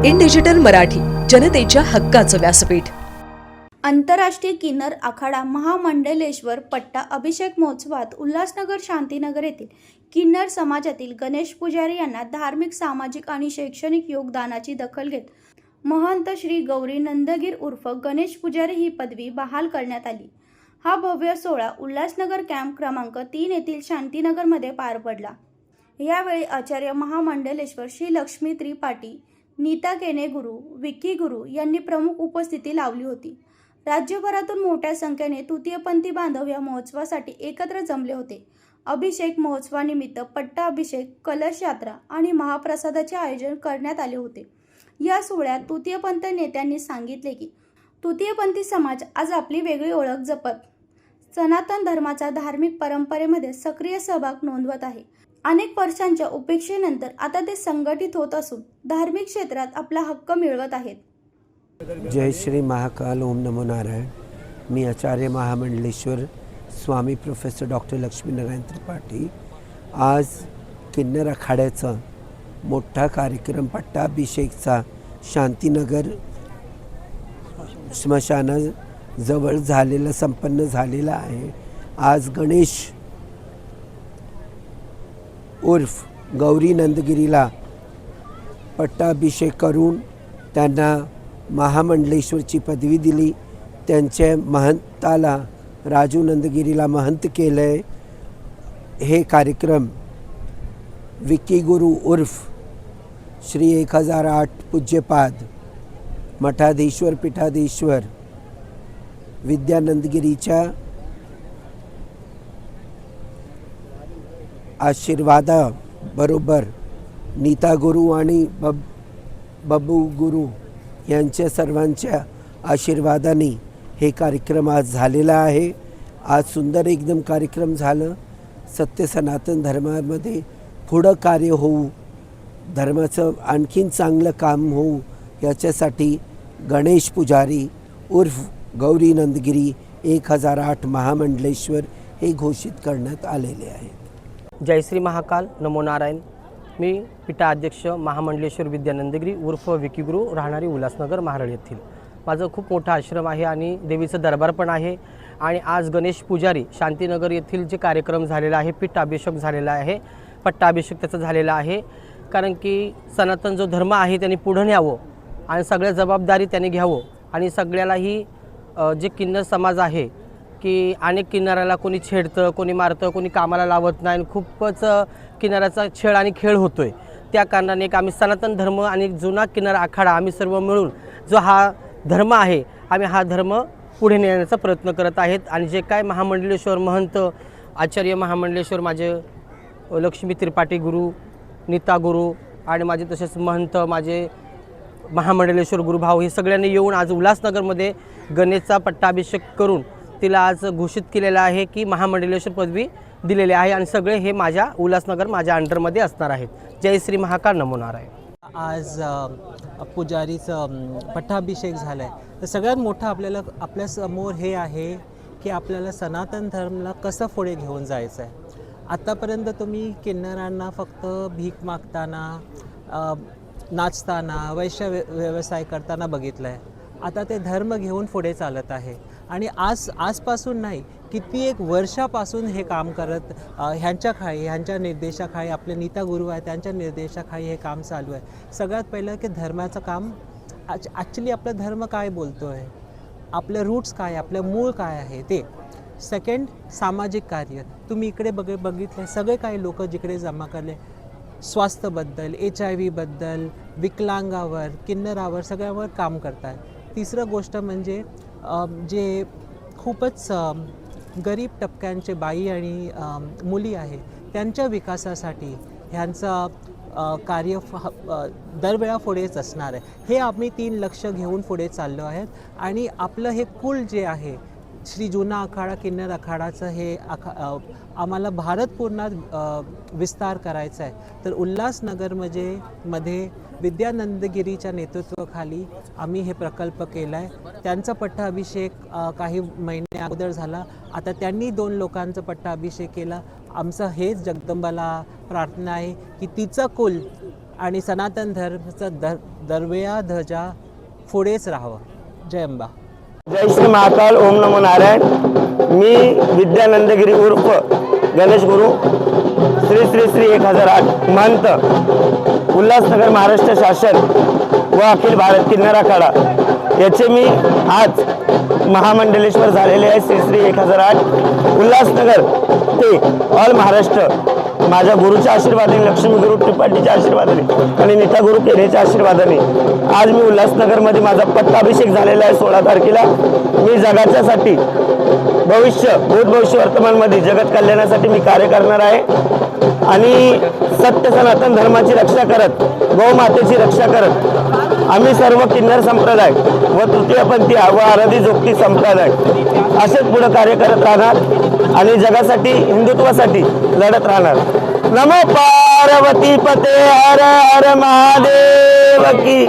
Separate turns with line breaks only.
In digital Marathi, जनतेच्या हक्काचं व्यासपीठ।
आंतरराष्ट्रीय किन्नर आखाडा महामंडलेश्वर पट्टा अभिषेक महोत्सवात उल्हासनगर शांतीनगर येथील किन्नर समाजातील गणेश पुजारी यांना धार्मिक, सामाजिक आणि शैक्षणिक योगदानाची दखल घेत महंत श्री गौरी नंदगीर उर्फ गणेश पुजारी ही पदवी बहाल करण्यात आली। हा भव्य सोहळा उल्हासनगर कॅम्प क्रमांक 3 येथील शांतीनगरमध्ये पार पडला। यावेळी आचार्य महामंडलेश्वर श्री लक्ष्मी त्रिपाठी, नीता केने गुरु, विकी गुरु यांनी प्रमुख उपस्थिती लावली होती। राज्यभरातून मोठ्या संख्येने तृतीयपंथी बांधव या महोत्सवासाठी एकत्र जमले होते। अभिषेक महोत्सवानिमित्त पट्टा अभिषेक, कलश यात्रा आणि महाप्रसादाचे आयोजन करण्यात आले होते। या सोहळ्यात तृतीयपंथी नेत्यांनी सांगितले की तृतीयपंथी समाज आज आपली वेगळी ओळख जपत सनातन धर्माच्या धार्मिक परंपरेमध्ये सक्रिय सहभाग नोंदवत आहे। अनेक वर्षांच्या उपेक्षेनंतर आता ते संघटित होत असून धार्मिक क्षेत्रात आपला हक्क मिळवत आहेत।
जय श्री महाकाल, ओम नमो नारायण। मी आचार्य महामंडलेश्वर स्वामी प्रोफेसर डॉक्टर लक्ष्मीनारायण त्रिपाठी आज किन्नर आखाड्याचा मोठा कार्यक्रम पट्टाभिषेकचा शांतीनगर स्मशानाजवळ झालेला संपन्न झालेला आहे। आज गणेश उर्फ गौरी नंदगिरीला पट्टाभिषेक करून त्यांना महामंडलेश्वरची पदवी दिली। त्यांच्या महंताला राजू नंदगिरीला महंत केले। हे कार्यक्रम विकी गुरु उर्फ श्री 1008 पूज्यपाद मठाधीश्वर पीठाधीश्वर विद्यानंदगिरीच्या आशीर्वादाबरोबर नीता गुरु आणि बबू गुरु यांच्या सर्वांच्या आशीर्वादाने हे कार्यक्रम आज झालेला आहे। आज सुंदर एकदम कार्यक्रम झालं। सत्य सनातन धर्मामध्ये पुढं कार्य होऊ, धर्माचं आणखीन चांगलं काम होऊ याच्यासाठी गणेश पुजारी उर्फ गौरी नंदगिरी 1008 महामंडलेश्वर हे घोषित करण्यात आलेले आहे।
जय श्री महाकाल, नमो नारायण। मी पीठाध्यक्ष महामंडलेश्वर विद्यानंदगिरी उर्फ विकी गुरु, राहणारी उल्हासनगर महाराळ येथील। माझं खूप मोठा आश्रम आहे आणि देवीचं दरबार पण आहे। आणि आज गणेश पुजारी शांतीनगर येथील जे कार्यक्रम झालेला आहे, पीठाभिषेक झालेला आहे, पट्टाभिषेक त्याचा झालेला आहे। कारण की सनातन जो धर्म आहे त्यांनी पुढं न्यावं आणि सगळ्या जबाबदारी त्यांनी घ्यावं। आणि सगळ्यालाही जे किन्नर समाज आहे की अनेक किन्नराला कोणी छेडतं, कोणी मारतं, कोणी कामाला लावत नाही आणि खूपच किन्नराचा छेड आणि खेळ होतोय। त्या कारणाने एक आम्ही सनातन धर्म आणि जुना किन्नर आखाडा आम्ही सर्व मिळून जो हा धर्म आहे, आम्ही हा धर्म पुढे नेण्याचा प्रयत्न करत आहेत। आणि जे काय महामंडलेश्वर महंत आचार्य महामंडलेश्वर माझे लक्ष्मी त्रिपाठी गुरु, नीता गुरु आणि माझे तसेच महंत माझे महामंडलेश्वर गुरुभाव हे सगळ्यांनी येऊन आज उल्हासनगरमध्ये गणेशचा पट्टाभिषेक करून तिला आज घोषित केलेलं आहे की महामंडलेश्वर पदवी दिलेली आहे। आणि सगळे हे माझ्या उल्हासनगर माझ्या अंडरमध्ये असणार आहेत। जय श्री महाकाल, नमो नारायण।
आज पुजारीचं पट्टाभिषेक झाला आहे, तर सगळ्यात मोठं आपल्यासमोर हे आहे की आपल्याला सनातन धर्माला कसं पुढे घेऊन जायचं आहे। आत्तापर्यंत तुम्ही किन्नरांना फक्त भीक मागताना, नाचताना, वैश्य व्यवसाय करताना बघितलं आहे। आता ते धर्म घेऊन पुढे चालत आहे आणि आजपासून नाही, कित्येक वर्षापासून हे काम करत ह्यांच्या निर्देशाखाली आपले नीता गुरु आहे त्यांच्या निर्देशाखाली हे काम चालू आहे। सगळ्यात पहिलं की धर्माचं काम ॲक्च्युली आपला धर्म काय बोलतो आहे, आपले रूट्स काय, आपलं मूळ काय आहे ते। सेकंड, सामाजिक कार्य तुम्ही इकडे बघितले सगळे काही लोक जिकडे जमा करले, स्वास्थ्यबद्दल, HIV बद्दल, विकलांगावर, किन्नरावर सगळ्यावर काम करतात। तिसरं गोष्ट म्हणजे जे खूपच गरीब टप्प्यांचे बाई आणि मुली आहे त्यांच्या विकासासाठी ह्यांचं कार्य दरवेळा पुढेच असणार आहे। हे आम्ही 3 लक्ष घेऊन पुढे चाललो आहेत आणि आपलं हे कुल जे आहे श्री जुना आखाडा किन्नर आखाडाचं हे आम्हाला भारतपूर्णात विस्तार करायचा आहे। तर उल्हासनगरमध्ये विद्यानंदगिरीच्या नेतृत्वाखाली आम्ही हे प्रकल्प केला आहे। त्यांचा पट्टाभिषेक काही महिने अगोदर झाला, आता त्यांनी 2 लोकांचा पट्टाभिषेक केला। आमचं हेच जगदंबाला प्रार्थना आहे की तिचं कुल आणि सनातन धर्माचं दरवेळा ध्वजा पुढेच राहावं. जय अंबा.
जय श्री महाकाल. ओम नमो नारायण. मी विद्यानंदगिरी उर्फ गणेश गुरु श्री श्री श्री 1008 महंत उल्हासनगर महाराष्ट्र शासन व अखिल भारत किन्नर आखाडा याचे मी आज महामंडलेश्वर झालेले आहे. श्री श्री 1008 उल्हासनगर ते ऑल महाराष्ट्र माझ्या गुरुच्या आशीर्वादाने, लक्ष्मी गुरु त्रिपाठीच्या आशीर्वादाने आणि नीता गुरु केरेच्या आशीर्वादाने आज मी उल्हासनगरमध्ये माझा पट्टाभिषेक झालेला आहे. 16 तारखेला मी जगाच्यासाठी भविष्य, भूत भविष्य वर्तमानमध्ये जगत कल्याणासाठी मी कार्य करणार आहे आणि सत्य सनातन धर्माची रक्षा करत, गौमातेची रक्षा करत आम्ही सर्व किन्नर संप्रदाय व तृतीयपंथी व आराधी जोगती संप्रदाय असेच पुढे कार्य करत राहणार आणि जगासाठी, हिंदुत्वासाठी लढत राहणार. नमो पार्वती पते हर हर महादेव की